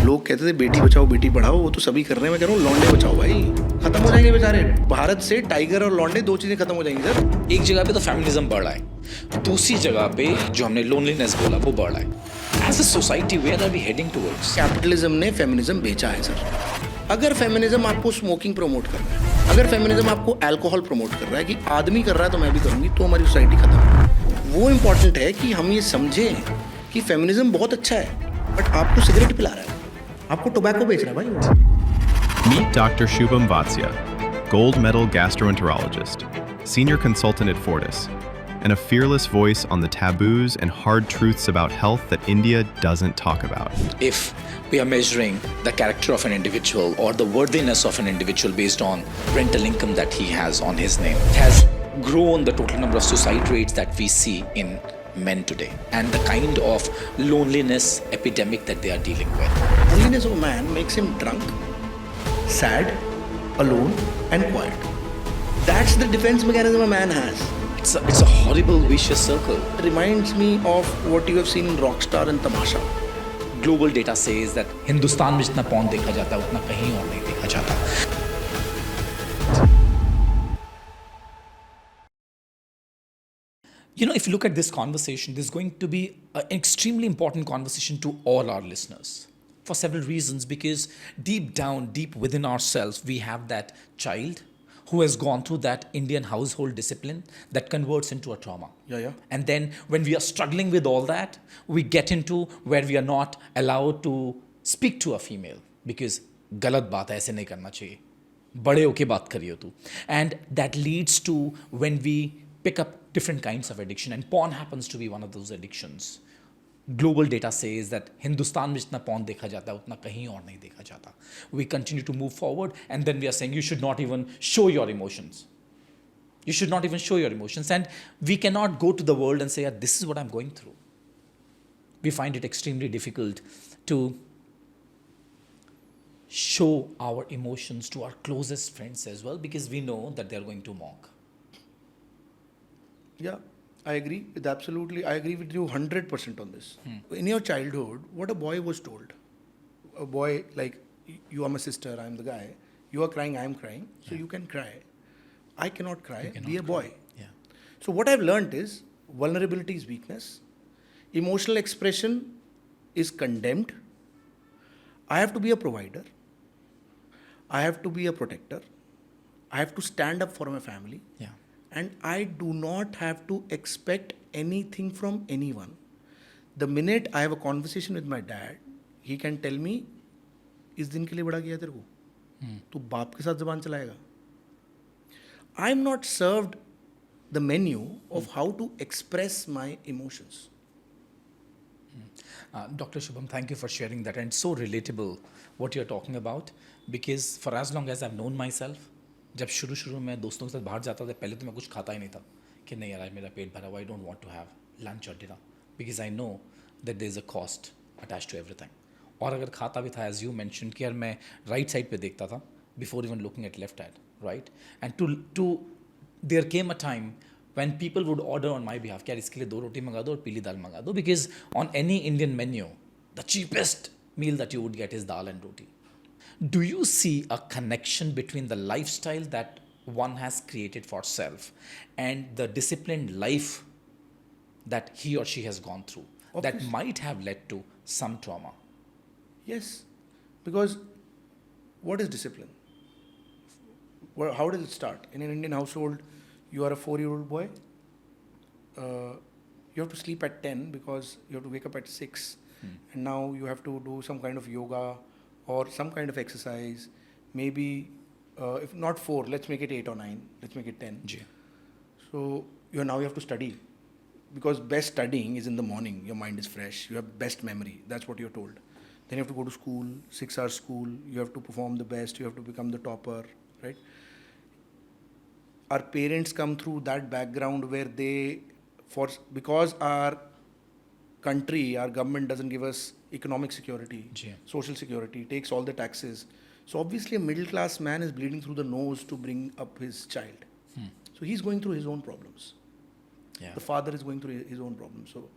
लोग कहते थे बेटी बचाओ बेटी पढ़ाओ, वो तो सभी कर रहे हैं। मैं कह रहा हूँ लौंडे बचाओ भाई, खत्म हो जाएंगे बेचारे। भारत से टाइगर और लौंडे दो चीजें खत्म हो जाएंगी सर। एक जगह पे तो फेमिनिज्म बढ़ रहा है, दूसरी जगह पे जो हमने लोनलीनेस बोला वो बढ़ रहा है। As a society where are we heading towards? Capitalism ने फेमिनिज्म बेचा है सर। अगर फेमिनिज्म आपको स्मोकिंग प्रमोट कर रहा है, अगर फेमिनिज्म आपको अल्कोहल प्रमोट कर रहा है कि आदमी कर रहा है तो मैं भी करूंगी, तो हमारी सोसाइटी खत्म है। वो इंपॉर्टेंट है कि हम ये समझें कि फेमिनिज्म बहुत अच्छा है, बट आपको सिगरेट पिला रहा है, आपको टोबैको बेच रहा है भाई। Meet Dr. Shubham Vatsya, gold medal gastroenterologist, senior consultant at Fortis, and a fearless voice on the taboos and hard truths about health that India doesn't talk about. If we are measuring the character of an individual or the worthiness of an individual based on rental income that he has on his name, it has grown the total number of suicide rates that we see in men today and the kind of loneliness epidemic that they are dealing with. Loneliness of a man makes him drunk, sad, alone, and quiet. That's the defense mechanism a man has. It's a horrible vicious circle. It reminds me of what you have seen in Rockstar and Tamasha. Global data says that Hindustan में जितना porn देखा जाता है उतना कहीं और नहीं देखा जाता। You know, if you look at this conversation, this is going to be an extremely important conversation to all our listeners for several reasons, because deep down, deep within ourselves, we have that child who has gone through that Indian household discipline that converts into a trauma. Yeah. And then when we are struggling with all that, we get into where we are not allowed to speak to a female because galat baat hai, aise nahi karna chahiye. Bade hoke baat kariye tu. And that leads to when we pick up different kinds of addiction, and porn happens to be one of those addictions. Global data says that Hindustan में जितना porn देखा जाता है उतना कहीं और नहीं देखा जाता. We continue to move forward, and then we are saying you should not even show your emotions. You should not even show your emotions, and we cannot go to the world and say, yeah, this is what I'm going through. We find it extremely difficult to show our emotions to our closest friends as well, because we know that they're going to mock. Yeah, I agree with you 100% on this. In your childhood, what a boy was told. A boy, like, you are my sister, I am the guy. You are crying, I am crying. So you can cry. I cannot cry, be a boy. Yeah. So what I've learned is vulnerability is weakness. Emotional expression is condemned. I have to be a provider. I have to be a protector. I have to stand up for my family. Yeah. And I do not have to expect anything from anyone. The minute I have a conversation with my dad, he can tell me, इस दिन के लिए बड़ा किया तेरे को, तू बाप के साथ ज़बान चलाएगा. I am not served the menu of how to express my emotions. Dr. Shubham, thank you for sharing that, and it's so relatable what you're talking about, because for as long as I've known myself, जब शुरू में दोस्तों के साथ बाहर जाता था, पहले तो मैं कुछ खाता ही नहीं था कि नहीं यार आज मेरा पेट भरा हुआ, I don't want to have lunch और dinner because I know that there is a cost attach to everything. और अगर खाता भी था, एज यू मेंशन, कि यार मैं राइट साइड पे देखता था before even looking at left hand, right. And to there came a time when people would order on my behalf, यार इसके लिए 2 रोटी मंगा दो और पीली दाल मंगा दो, because on any Indian menu, the cheapest meal that you would get is dal and roti. Do you see a connection between the lifestyle that one has created for self and the disciplined life that he or she has gone through that might have led to some trauma? Yes, because what is discipline? How does it start? In an Indian household, you are a 4-year-old boy. You have to sleep at 10 because you have to wake up at 6. And now you have to do some kind of yoga or some kind of exercise. Maybe, if not 4, let's make it 8 or 9. Let's make it 10. Yeah. So now you have to study. Because best studying is in the morning. Your mind is fresh. You have best memory. That's what you're told. Then you have to go to school, 6 hours school. You have to perform the best. You have to become the topper, right? Our parents come through that background where because our country, our government doesn't give us economic security, social security, takes all the taxes. So obviously a middle class man is bleeding through the nose to bring up his child. So he's going through his own problems. Yeah. The father is going through his own problems. So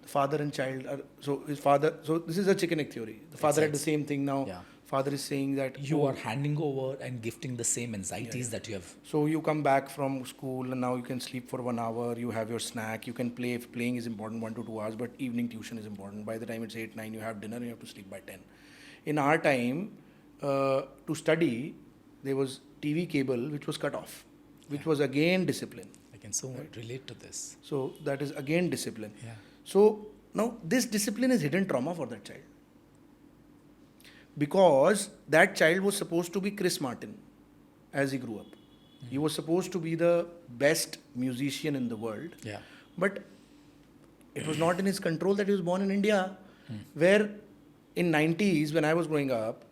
The father and child are, so his father, so this is a chicken egg theory. The father had the same thing now. Yeah. Father is saying that You are handing over and gifting the same anxieties that you have. so you come back from school and now you can sleep for 1 hour, you have your snack, you can play. If playing is important, 1 to 2 hours, but evening tuition is important. By the time it's 8, 9, you have dinner and you have to sleep by 10. In our time, to study, there was TV cable which was cut off, which was again discipline. I can so relate to this. So that is again discipline. Yeah. So now this discipline is hidden trauma for that child. Because that child was supposed to be Chris Martin as he grew up. He was supposed to be the best musician in the world. Yeah. But it was not in his control that he was born in India, where in 90s when I was growing up,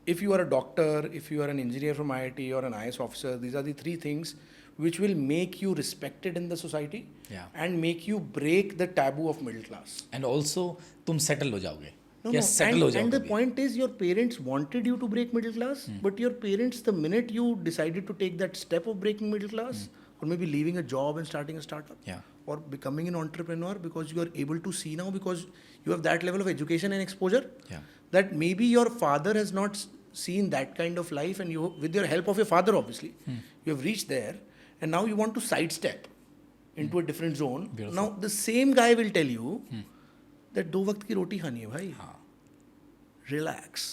if you are a doctor, if you are an engineer from IIT or an IS officer, these are the 3 things which will make you respected in the society and make you break the taboo of middle class. And also, तुम settle हो जाओगे. No, Yes, no. settle हो And जाओगे the भी. point is, your parents wanted you to break middle class, but your parents, the minute you decided to take that step of breaking middle class, or maybe leaving a job and starting a startup, Yeah. or becoming an entrepreneur, because you are able to see now, because you have that level of education and exposure, Yeah. that maybe your father has not seen that kind of life, and you, with your help of your father, obviously, you have reached there, and now you want to sidestep into a different zone. Beautiful. Now the same guy will tell you that 2 वक्त की रोटी खानी है भाई. Relax.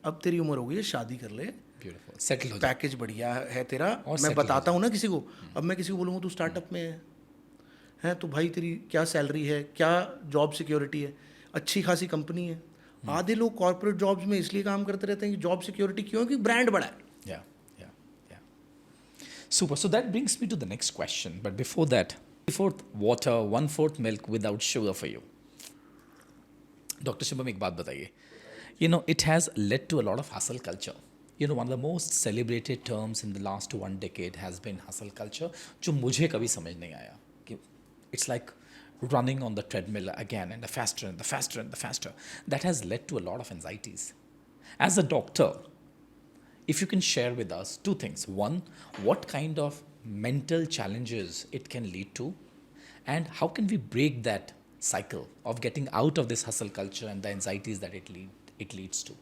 अब तेरी उम्र हो गई है, शादी कर ले. Beautiful. Settle हो जाओ. पैकेज बढ़िया है तेरा. और मैं settle बताता हूँ ना किसी को. अब मैं किसी को बोलूँगा तू स्टार्टअप में है तो भाई तेरी क्या सैलरी है, क्या जॉब सिक्योरिटी है, अच्छी खासी कंपनी है. आधे लोग कॉर्पोरेट जॉब्स में इसलिए काम करते रहते हैं कि जॉब सिक्योरिटी क्यों है, क्योंकि ब्रांड बड़ा है. Yeah. Super. So that brings me to the next question. But before that, 3/4 water, 1/4 milk without sugar for you. Dr. Shubham, एक बात बताइए. It has led to a lot of hustle culture. One of the most celebrated terms in the last 1 decade has been hustle culture, जो मुझे कभी समझ नहीं आया. It's like running on the treadmill again and the faster and the faster and the faster. That has led to a lot of anxieties. As a doctor, if you can share with us 2 things. 1, what kind of mental challenges it can lead to, and how can we break that cycle of getting out of this hustle culture and the anxieties that it leads to?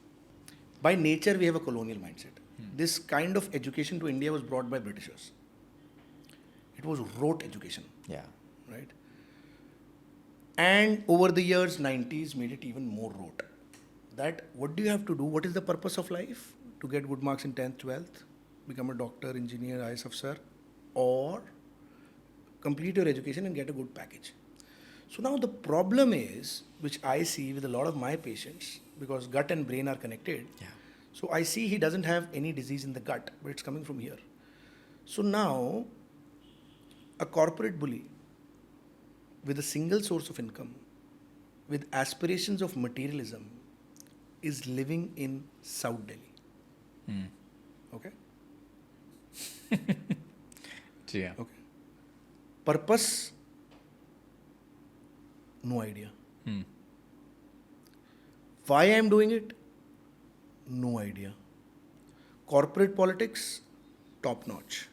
By nature, we have a colonial mindset. This kind of education to India was brought by Britishers. It was rote education, Yeah. right? And over the years, 90s made it even more rote. That what do you have to do? What is the purpose of life? To get good marks in 10th, 12th, become a doctor, engineer, IS officer, or complete your education and get a good package. So now the problem is, which I see with a lot of my patients, because gut and brain are connected. Yeah. So I see he doesn't have any disease in the gut, but it's coming from here. So now, a corporate bully with a single source of income, with aspirations of materialism, is living in South Delhi. Okay? Yeah. Okay. Purpose, no idea. Why I am doing it? No idea. Corporate politics, top notch.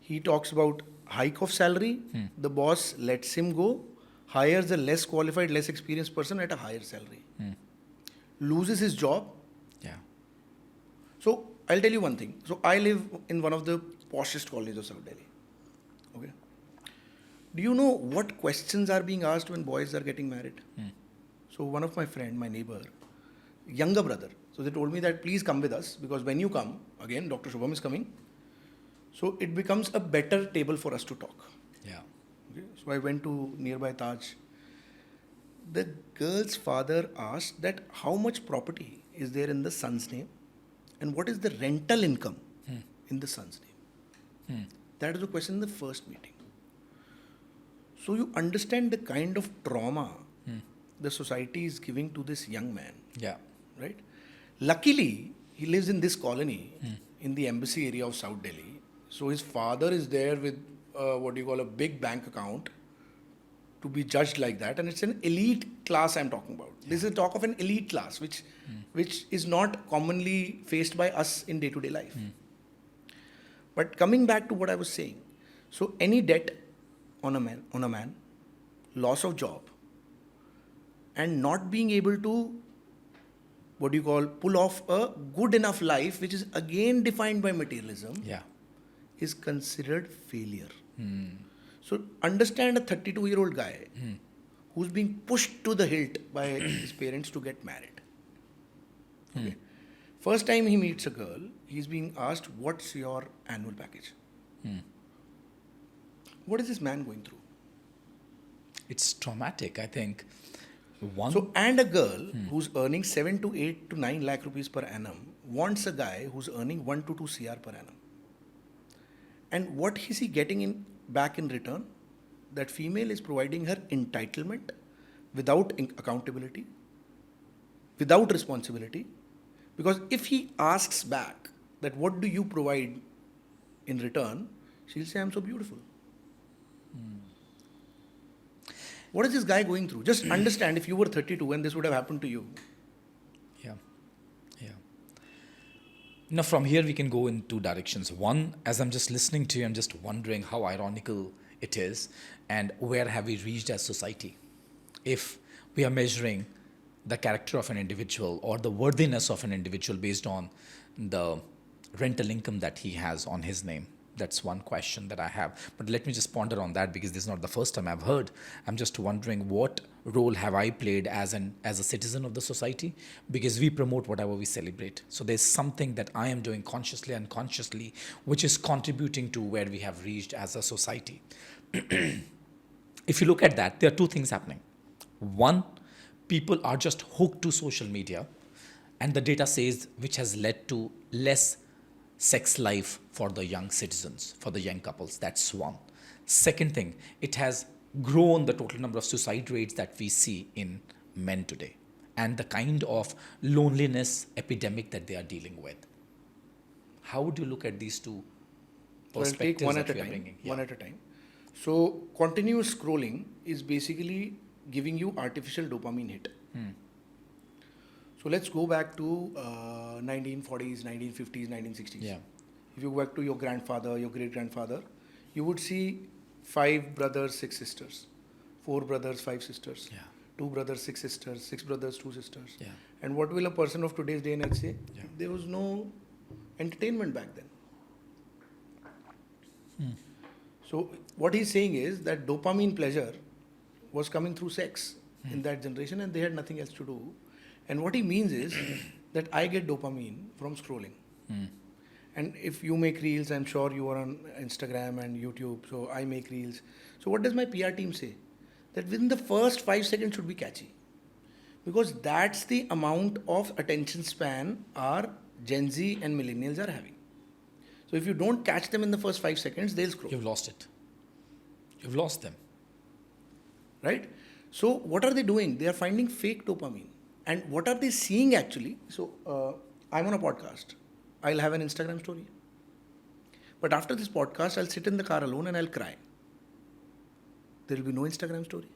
He talks about hike of salary. The boss lets him go, hires a less qualified, less experienced person at a higher salary. Loses his job. Yeah. So I'll tell you one thing. So I live in one of the poshest colonies of South Delhi. Okay. Do you know what questions are being asked when boys are getting married? So one of my friend, my neighbor, younger brother. So they told me that please come with us, because when you come, again, Dr. Shubham is coming. So it becomes a better table for us to talk. Yeah. Okay. So I went to nearby Taj. The girl's father asked that how much property is there in the son's name and what is the rental income in the son's name. That is the question in the first meeting. So you understand the kind of trauma the society is giving to this young man. Yeah. Right? Luckily, he lives in this colony in the embassy area of South Delhi. So his father is there with a big bank account to be judged like that. And it's an elite class I'm talking about. This is a talk of an elite class, which is not commonly faced by us in day-to-day life. But coming back to what I was saying. So any debt on a man loss of job, and not being able to, what do you call, pull off a good enough life, which is again defined by materialism, Yeah. is considered failure. So understand a 32-year-old guy who's being pushed to the hilt by his parents to get married. Okay. First time he meets a girl, he's being asked, what's your annual package? What is this man going through? It's traumatic, I think. One. So, and a girl who's earning 7 to 8 to 9 lakh rupees per annum wants a guy who's earning 1 to 2 CR per annum. And what is he getting back in return? That female is providing her entitlement without accountability, without responsibility. Because if he asks back that what do you provide in return, she'll say, I'm so beautiful. What is this guy going through? Just understand, if you were 32 and this would have happened to you. Yeah. Yeah. Now, from here, we can go in two directions. One, as I'm just listening to you, I'm just wondering how ironical it is and where have we reached as society. If we are measuring the character of an individual or the worthiness of an individual based on the rental income that he has on his name. That's one question that I have. But let me just ponder on that, because this is not the first time I've heard. I'm just wondering, what role have I played as a citizen of the society? Because we promote whatever we celebrate. So there's something that I am doing consciously and unconsciously, which is contributing to where we have reached as a society. If you look at that, there are two things happening. One, people are just hooked to social media, and the data says, which has led to less sex life for the young citizens, for the young couples. That's one. Second thing, it has grown the total number of suicide rates that we see in men today, and the kind of loneliness epidemic that they are dealing with. How would you look at these two perspectives one that at a we are time. bringing? One at a time. So continuous scrolling is basically giving you artificial dopamine hit. So let's go back to 1940s, 1950s, 1960s. Yeah. If you go back to your grandfather, your great-grandfather, you would see 5 brothers, 6 sisters, 4 brothers, 5 sisters, Yeah. 2 brothers, 6 sisters, 6 brothers, 2 sisters. Yeah. And what will a person of today's day and age say? Yeah. There was no entertainment back then. So what he's saying is that dopamine pleasure was coming through sex in that generation, and they had nothing else to do. And what he means is that I get dopamine from scrolling. And if you make reels, I'm sure you are on Instagram and YouTube, so I make reels. So what does my PR team say? That within the first 5 seconds should be catchy. Because that's the amount of attention span our Gen Z and millennials are having. So if you don't catch them in the first 5 seconds, they'll scroll. You've lost it. You've lost them. Right? So what are they doing? They are finding fake dopamine. And what are they seeing actually? So I'm on a podcast. I'll have an Instagram story. But after this podcast, I'll sit in the car alone and I'll cry. There will be no Instagram story.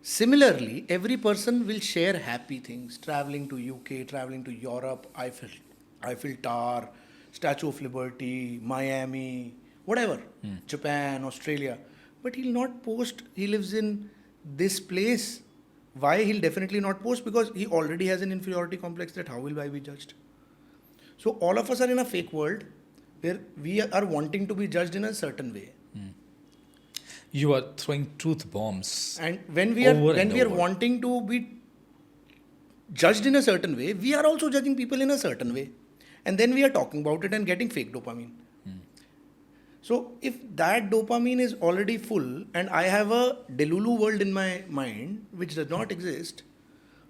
Similarly, every person will share happy things. Traveling to UK, traveling to Europe, Eiffel Tower, Statue of Liberty, Miami, whatever. Japan, Australia. But he'll not post, he lives in this place. Why he'll definitely not post? Because he already has an inferiority complex that how will I be judged? So all of us are in a fake world where we are wanting to be judged in a certain way. You are throwing truth bombs. And when we are wanting to be judged in a certain way, we are also judging people in a certain way. And then we are talking about it and getting fake dopamine. So if that dopamine is already full and I have a Delulu world in my mind which does not exist,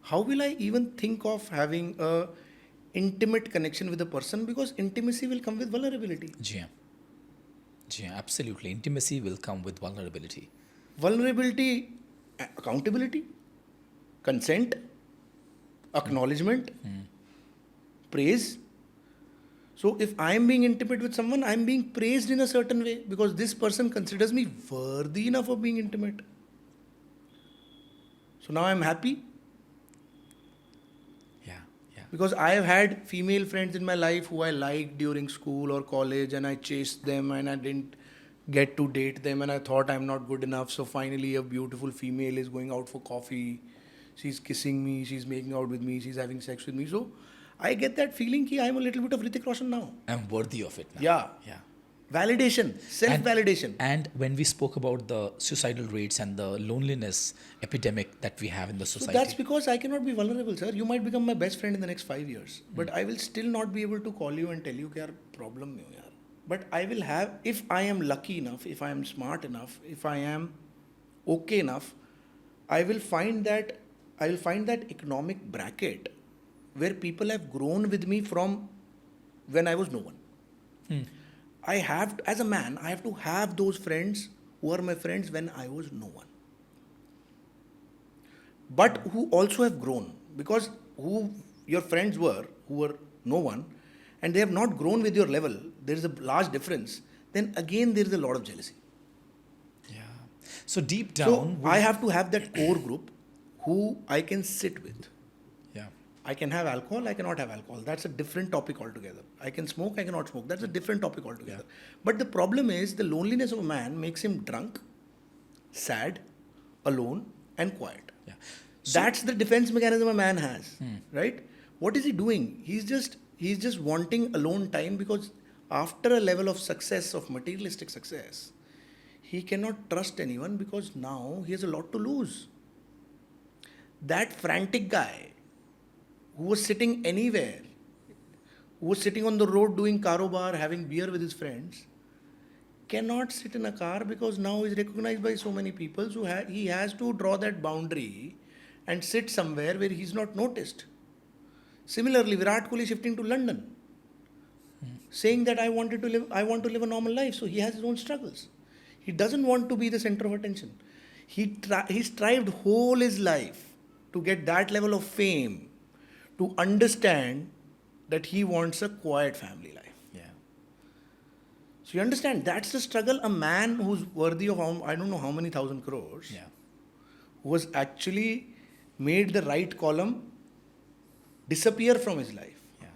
how will I even think of having a intimate connection with a person? Because intimacy will come with vulnerability. Yeah, absolutely. Intimacy will come with vulnerability. Vulnerability, accountability, consent, acknowledgement, praise. So if I am being intimate with someone, I am being praised in a certain way because this person considers me worthy enough of being intimate. So now I am happy. Yeah. Because I have had female friends in my life who I liked during school or college and I chased them and I didn't get to date them, and I thought I'm not good enough. So finally, a beautiful female is going out for coffee. She's kissing me. She's making out with me. She's having sex with me. So I get that feeling that I'm a little bit of Hrithik Roshan now. I'm worthy of it now. Yeah. Yeah. Validation, self-validation. And when we spoke about the suicidal rates and the loneliness epidemic that we have in the So society. that's because I cannot be vulnerable, sir. You might become my best friend in the next 5 years, but I will still not be able to call you and tell you कि यार problem नहीं हो यार. But I will have, if I am lucky enough, if I am smart enough, if I am okay enough, I will find that economic bracket where people have grown with me from when I was no one. I have, as a man, I have to have those friends who are my friends when I was no one. But who also have grown, because who your friends were, who were no one, and they have not grown with your level, there is a large difference, then again there is a lot of jealousy. Yeah. So deep down. So I have to have that core group who I can sit with. Yeah. I can have alcohol, I cannot have alcohol. That's a different topic altogether. I can smoke, I cannot smoke. That's a different topic altogether. But the problem is the loneliness of a man makes him drunk, sad, alone, and quiet. Yeah. So, That's the defense mechanism a man has, right? What is he doing? He's just wanting alone time, because after a level of success, of materialistic success, he cannot trust anyone because now he has a lot to lose. That frantic guy who was sitting anywhere, who was sitting on the road doing karobar, having beer with his friends, cannot sit in a car because now he's recognized by so many people. So he has to draw that boundary and sit somewhere where he's not noticed. Similarly, Virat Kohli shifting to London, saying that I want to live a normal life. So he has his own struggles. He doesn't want to be the center of attention. He strived whole his life to get that level of fame, to understand that he wants a quiet family life. yeah. So you understand, that's the struggle. A man who's worthy of I don't know how many thousand crores, Yeah. who was actually made the right column disappear from his life. Yeah.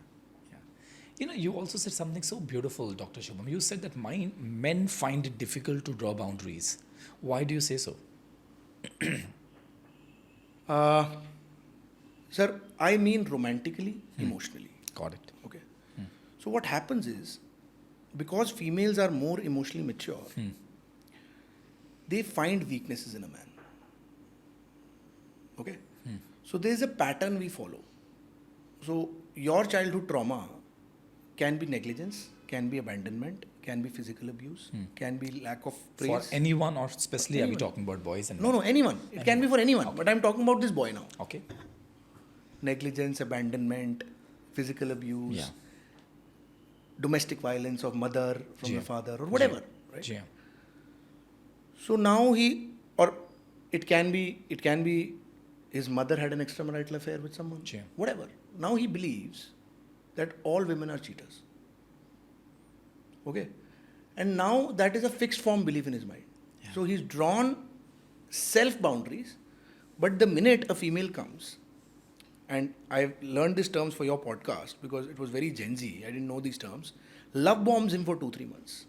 Yeah. You know, you also said something so beautiful, Dr. Shubham. You said that men find it difficult to draw boundaries. Why do you say so? Sir, I mean romantically, emotionally. Got it. Okay. So what happens is, because females are more emotionally mature, they find weaknesses in a man. Okay. So there is a pattern we follow. So your childhood trauma can be negligence, can be abandonment, can be physical abuse, can be lack of praise. For anyone, or especially are we Anyone. talking about boys and No, anyone. It can be for anyone. But I'm talking about this boy now. Okay. Negligence, abandonment, physical abuse, Yeah. domestic violence of mother from Yeah. the father, or whatever. Right? Yeah. So now it can be his mother had an extramarital affair with someone. Yeah. Whatever. Now he believes that all women are cheaters. Okay? And now that is a fixed form belief in his mind. Yeah. So he's drawn self boundaries, but the minute a female comes, and I've learned these terms for your podcast because it was very Gen Z, I didn't know these terms, love bombs him for 2-3 months.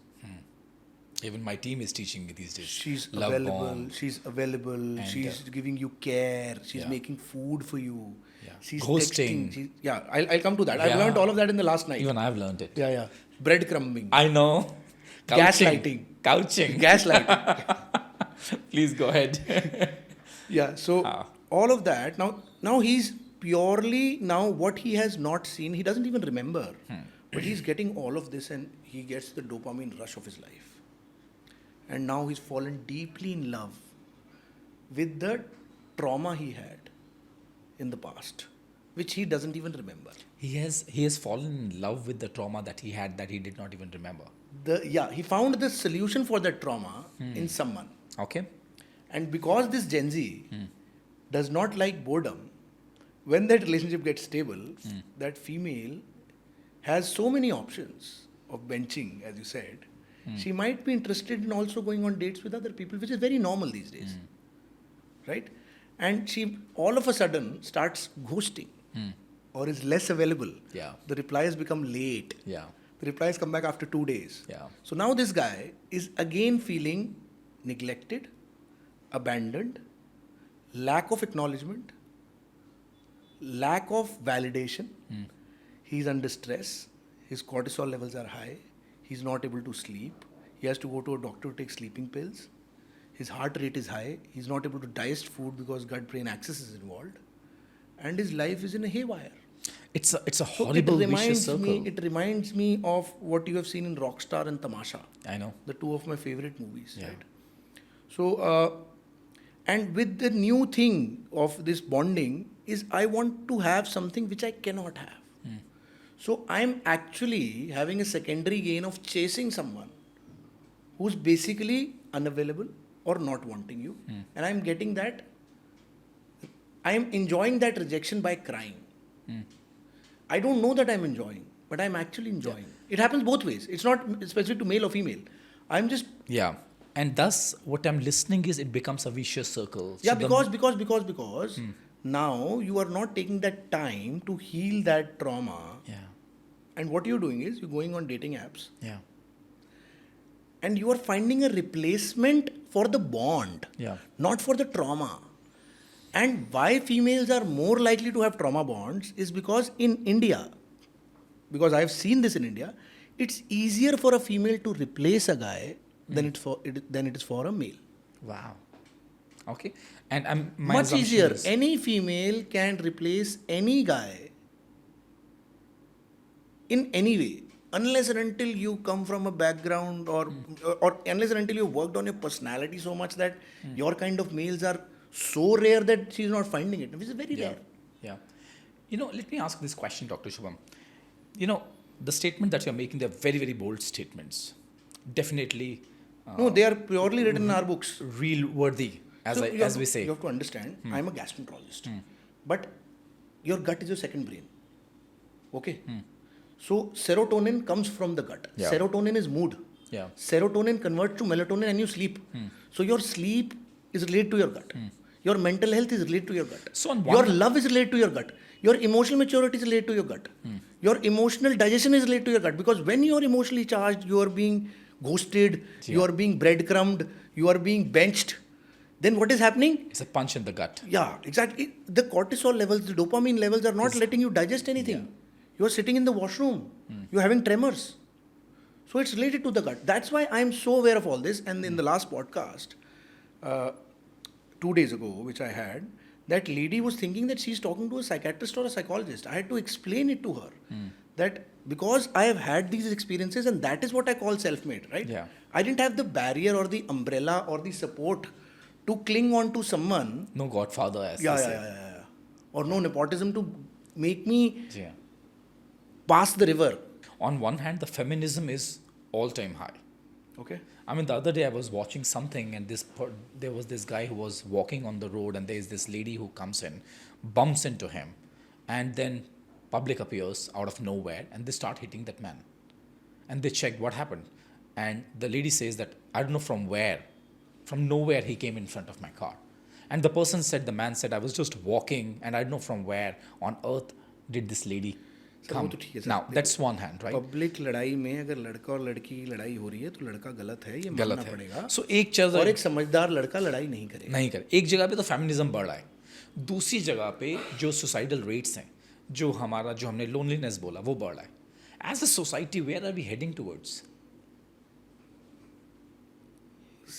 Even my team is teaching me these days. She's Love available, bomb. and she's giving you care, she's Yeah. making food for you, Yeah. she's Ghosting. texting. I'll come to that. I've Yeah. learned all of that in the last night. Even I've learned it. Yeah. Breadcrumbing. I know. Gaslighting. Couching. Gaslighting. Please go ahead. Yeah, so all of that, now he's purely, now what he has not seen, he doesn't even remember. But he's getting all of this and he gets the dopamine rush of his life. And now he's fallen deeply in love with the trauma he had in the past, which he doesn't even remember. He has fallen in love with the trauma that he had that he did not even remember. He found the solution for that trauma in someone. Okay. And because this Gen Z does not like boredom, when that relationship gets stable, that female has so many options of benching, as you said. She might be interested in also going on dates with other people, which is very normal these days. Right? And she all of a sudden starts ghosting or is less available. Yeah. The replies become late. Yeah. The replies come back after 2 days. Yeah. So now this guy is again feeling neglected, abandoned, lack of acknowledgement, lack of validation. He's under stress. His cortisol levels are high. He's not able to sleep. He has to go to a doctor to take sleeping pills. His heart rate is high. He's not able to digest food because gut-brain axis is involved. And his life is in a haywire. It's a So horrible vicious circle. it reminds me of what you have seen in Rockstar and Tamasha, I know. the two of my favorite movies. Yeah. Right? So, and with the new thing of this bonding is I want to have something which I cannot have. So I'm actually having a secondary gain of chasing someone who's basically unavailable or not wanting you. And I'm getting that. I'm enjoying that rejection by crying. I don't know that I'm enjoying, but I'm actually enjoying. It happens both ways. It's not specific to male or female. I'm just Yeah. And thus, what I'm listening is it becomes a vicious circle. yeah, So because now you are not taking that time to heal that trauma. Yeah. And what you're doing is you're going on dating apps Yeah. and you are finding a replacement for the bond, Yeah. not for the trauma. And why females are more likely to have trauma bonds is because in India, because I've seen this in India, it's easier for a female to replace a guy than it is for a male. Wow. Okay. And my Much assumption easier. is- Any female can replace any guy in any way, unless and until you come from a background or unless and until you worked on your personality so much that your kind of males are so rare that she's not finding it, which is very Yeah. rare. Yeah. Let me ask this question, Dr. Shubham. The statement that you're making, they're very, very bold statements. Definitely No, they are purely written in our books. real worthy, as So as we say. You have to understand, I'm a gastroenterologist. But your gut is your second brain. Okay? So serotonin comes from the gut. Yeah. Serotonin is mood. Yeah. Serotonin converts to melatonin and you sleep. So your sleep is related to your gut. Your mental health is related to your gut. So on your one- love is related to your gut. Your emotional maturity is related to your gut. Your emotional digestion is related to your gut. Because when you are emotionally charged, you are being ghosted, you are being breadcrumbed, you are being benched. Then what is happening? It's a punch in the gut. Yeah, exactly. The cortisol levels, the dopamine levels are not letting you digest anything. You are sitting in the washroom. You're having tremors. So it's related to the gut. That's why I'm so aware of all this. And in the last podcast, 2 days ago, which I had, that lady was thinking that she's talking to a psychiatrist or a psychologist. I had to explain it to her that because I have had these experiences and that is what I call self-made, right? Yeah. I didn't have the barrier or the umbrella or the support to cling on to someone. No godfather, as Yeah, they yeah, say. yeah. Or no nepotism to make me Yeah. pass the river. On one hand, the feminism is all-time high. Okay? I mean, the other day I was watching something, and there was this guy who was walking on the road, and there is this lady who comes in, bumps into him, and then public appears out of nowhere, and they start hitting that man. And they checked what happened, and the lady says that I don't know from nowhere he came in front of my car, and the man said, I was just walking, and I don't know from where on earth did this lady Sir, come. वो तो ठीक है, sir. Now that's one hand, right? Public लड़ाई में अगर लड़का और लड़की की लड़ाई हो रही है तो लड़का गलत है, ये गलत मानना है. पड़ेगा. So एक चीज और एक समझदार लड़का लड़ाई नहीं करेगा. नहीं करे. एक जगह पे तो फेमिनिज्म बढ़ रहा है, दूसरी जगह पे जो सुसाइडल रेट्स हैं, जो हमने लोनलीनेस बोला, वो बढ़ रहा है. As a society where are we heading towards?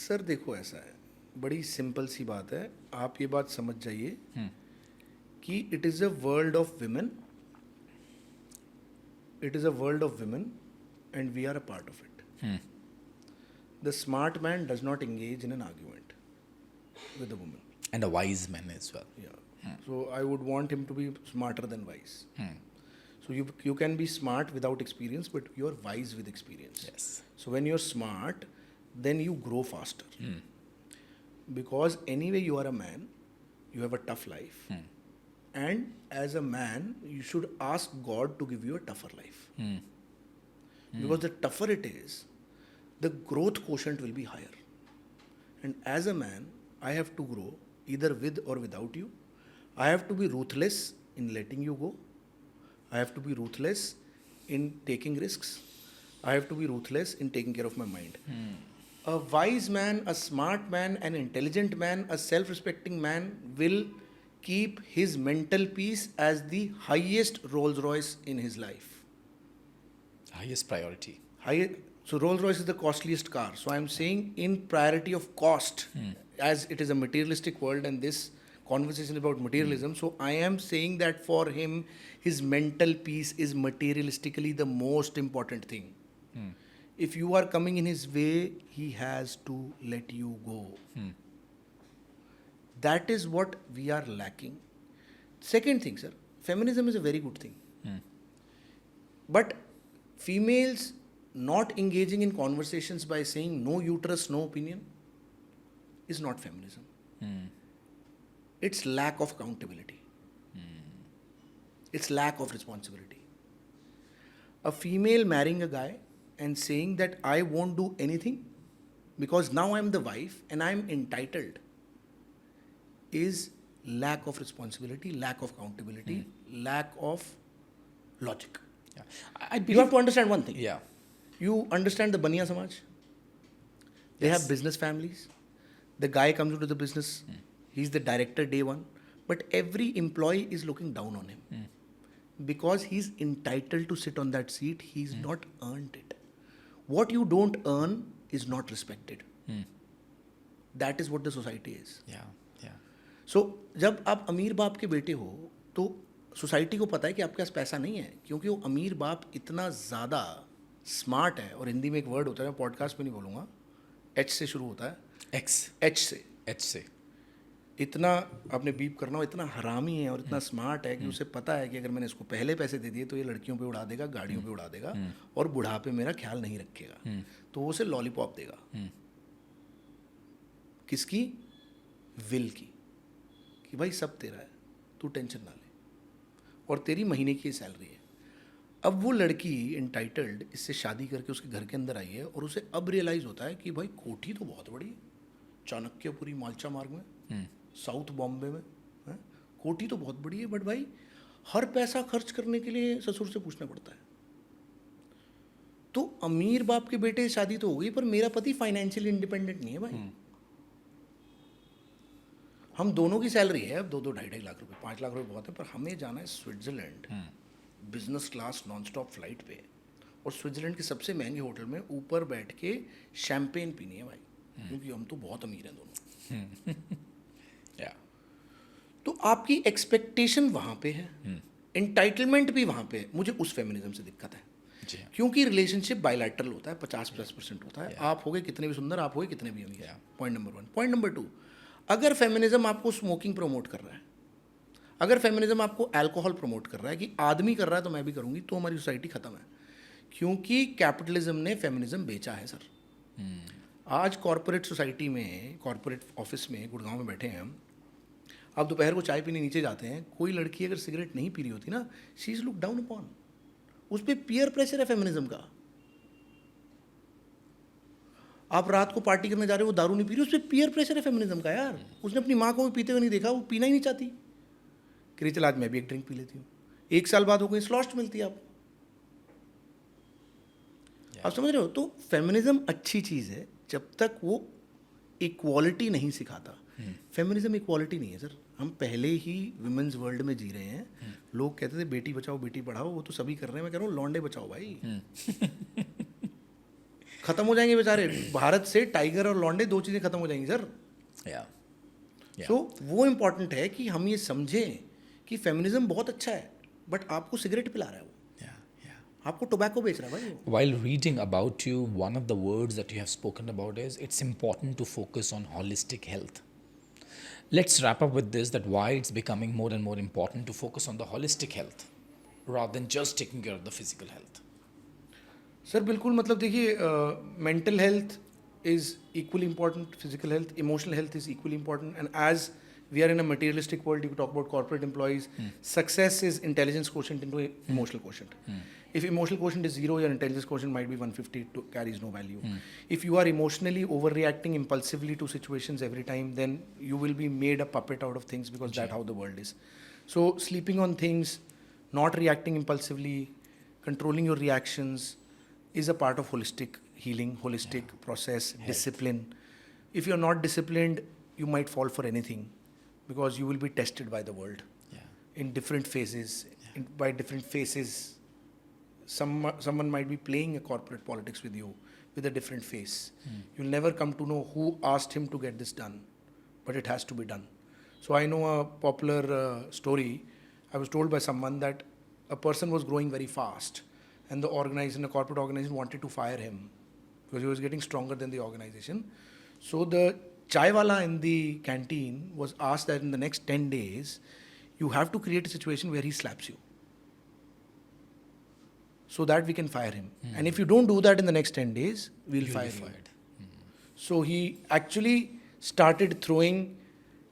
Sir देखो ऐसा है, बड़ी सिंपल सी बात है, आप ये बात समझ जाइए कि it is a world of women. It is a world of women and we are a part of it. The smart man does not engage in an argument with a woman. And a wise man as well. Yeah. So I would want him to be smarter than wise. So you can be smart without experience, but you're wise with experience. Yes. So when you're smart, then you grow faster. Because anyway you are a man, you have a tough life. And as a man, you should ask God to give you a tougher life. Because the tougher it is, the growth quotient will be higher. And as a man, I have to grow either with or without you. I have to be ruthless in letting you go. I have to be ruthless in taking risks. I have to be ruthless in taking care of my mind. A wise man, a smart man, an intelligent man, a self-respecting man will keep his mental peace as the highest Rolls Royce in his life. Highest priority. So Rolls Royce is the costliest car. So I'm saying in priority of cost, as it is a materialistic world and this conversation is about materialism. So I am saying that for him, his mental peace is materialistically the most important thing. If you are coming in his way, he has to let you go. That is what we are lacking. Second thing, sir, feminism is a very good thing. But females not engaging in conversations by saying no uterus, no opinion is not feminism. It's lack of accountability. It's lack of responsibility. A female marrying a guy and saying that I won't do anything because now I'm the wife and I'm entitled is lack of responsibility, lack of accountability, lack of logic. Yeah. I You have to understand one thing. Yeah. You understand the Baniya Samaj? They Yes. have business families. The guy comes into the business. He's the director day one. But every employee is looking down on him. Because he's entitled to sit on that seat. He's not earned it. What you don't earn is not respected. That is what the society is. Yeah. Yeah. So, जब आप अमीर बाप के बेटे हो तो society को पता है कि आपके पास पैसा नहीं है क्योंकि वो अमीर बाप इतना ज़्यादा स्मार्ट है और हिंदी में एक वर्ड होता है पॉडकास्ट में नहीं बोलूँगा एच से शुरू होता है एच से इतना आपने बीप करना हो इतना हरामी है और इतना स्मार्ट है कि उसे पता है कि अगर मैंने इसको पहले पैसे दे दिए तो ये लड़कियों पे उड़ा देगा गाड़ियों पे उड़ा देगा और बुढ़ापे मेरा ख्याल नहीं रखेगा तो वो उसे लॉलीपॉप देगा किसकी विल की कि भाई सब तेरा है तू टेंशन ना ले और तेरी महीने की सैलरी है अब वो लड़की इंटाइटल्ड इससे शादी करके उसके घर के अंदर आई है और उसे अब रियलाइज़ होता है कि भाई कोठी तो बहुत बड़ी है चाणक्यपुरी मालचा मार्ग में साउथ बॉम्बे में है? कोठी तो बहुत बड़ी है बट भाई हर पैसा खर्च करने के लिए ससुर से पूछना पड़ता है तो अमीर बाप के बेटे शादी तो हो गई पर मेरा पति फाइनेंशियली इंडिपेंडेंट नहीं है भाई हम दोनों की सैलरी है अब 2-2 लाख रुपए 5 लाख रुपए बहुत है पर हमें जाना है Switzerland business class non stop flight पे और स्विट्जरलैंड के सबसे महंगे होटल में ऊपर बैठ के शैम्पेन पीनी है भाई क्योंकि हम तो बहुत अमीर हैं दोनों तो आपकी एक्सपेक्टेशन वहाँ पे है एंटाइटलमेंट भी वहाँ पे है मुझे उस फेमिनिज्म से दिक्कत है क्योंकि रिलेशनशिप बायलैटरल होता है 50+ होता है आप होगे कितने भी सुंदर आप होगे कितने भी अमीर पॉइंट नंबर 1 पॉइंट नंबर 2 अगर फेमिनिज्म आपको स्मोकिंग प्रमोट कर रहा है अगर फेमिनिज्म आपको अल्कोहल प्रमोट कर रहा है कि आदमी कर रहा है तो मैं भी करूँगी तो हमारी सोसाइटी ख़त्म है क्योंकि कैपिटलिज्म ने फेमिनिज्म बेचा है सर आज कॉर्पोरेट सोसाइटी में कॉर्पोरेट ऑफिस में गुड़गांव में बैठे हैं हम अब दोपहर को चाय पीने नीचे जाते हैं कोई लड़की अगर सिगरेट नहीं पी रही होती ना she is look down upon उस पर पीयर प्रेशर है फेमिनिज्म का आप रात को पार्टी करने जा रहे हो वो दारू नहीं पी रही उस पर पीयर प्रेशर है फेमिनिज्म का यार उसने अपनी माँ को भी पीते हुए नहीं देखा वो पीना ही नहीं चाहती कि चल आज मैं भी एक ड्रिंक पी लेती हूँ 1 साल बाद हो गई स्लॉस्ट मिलती है आप समझ रहे हो तो फेमिनिज्म अच्छी चीज़ है जब तक वो इक्वालिटी नहीं सिखाता फेमिनिज्म इक्वालिटी नहीं है सर हम पहले ही वुमेन्स वर्ल्ड में जी रहे हैं लोग कहते थे बेटी बचाओ बेटी पढ़ाओ वो तो सभी कर रहे हैं मैं कह रहा हूँ लौंडे बचाओ भाई खत्म हो जाएंगे बेचारे भारत से टाइगर और लौंडे 2 चीज़ें खत्म हो जाएंगी सर सो वो इम्पॉर्टेंट है कि हम ये समझें कि फेमिनिज्म बहुत अच्छा है बट आपको सिगरेट पिला रहा है वो आपको टोबैको बेच रहा है भाई While reading about you, one of the words that you have spoken about is it's important to focus on holistic health. Let's wrap up with this that why it's becoming more and more important to focus on the holistic health rather than just taking care of the physical health. Sir बिल्कुल मतलब देखिए mental health is equally important physical health emotional health is equally important and as we are in a materialistic world, you talk about corporate employees, success is intelligence quotient into emotional quotient. If emotional quotient is 0, your intelligence quotient might be 150, carries no value. If you are emotionally overreacting impulsively to situations every time, then you will be made a puppet out of things because that's how the world is. So sleeping on things, not reacting impulsively, controlling your reactions, is a part of holistic healing, holistic process, discipline. If you're not disciplined, you might fall for anything because you will be tested by the world in different phases. By different phases, someone might be playing a corporate politics with you with a different face. You'll never come to know who asked him to get this done, but it has to be done. So I know a popular story. I was told by someone that a person was growing very fast, and the corporate organization wanted to fire him because he was getting stronger than the organization. So the chaiwala in the canteen was asked that in the next 10 days, you have to create a situation where he slaps you so that we can fire him. And if you don't do that in the next 10 days, we'll fire you. So he actually started throwing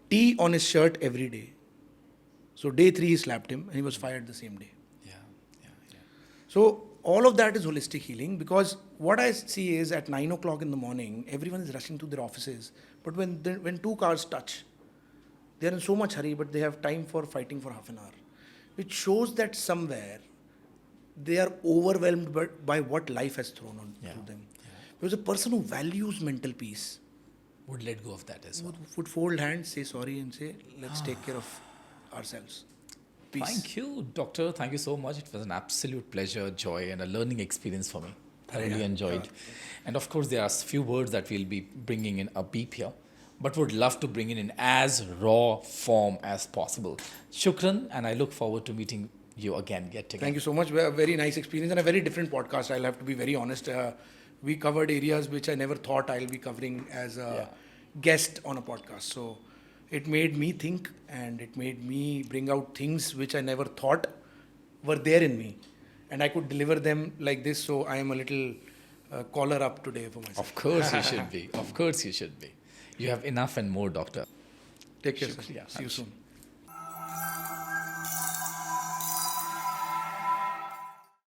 tea on his shirt every day. So day 3 he slapped him and he was fired the same day. So all of that is holistic healing, because what I see is at 9 o'clock in the morning, everyone is rushing to their offices. But when two cars touch, they are in so much hurry, but they have time for fighting for half an hour, which shows that somewhere they are overwhelmed by what life has thrown on to them. Because a person who values mental peace would let go of that as well. would fold hands, say sorry, and say, let's take care of ourselves. Peace. Thank you, Doctor. Thank you so much. It was an absolute pleasure, joy, and a learning experience for me. I really enjoyed. And of course, there are a few words that we'll be bringing in a beep here, but would love to bring it in as raw form as possible. Shukran, and I look forward to meeting you again, yet again. Thank you so much. A very nice experience and a very different podcast. I'll have to be very honest. We covered areas which I never thought I'll be covering as a guest on a podcast. So it made me think, and it made me bring out things which I never thought were there in me. And I could deliver them like this. So I am a little collar up today for myself. Of course you should be. Of course you should be. You have enough and more, Doctor. Take care, sir. Shukriya. See you soon.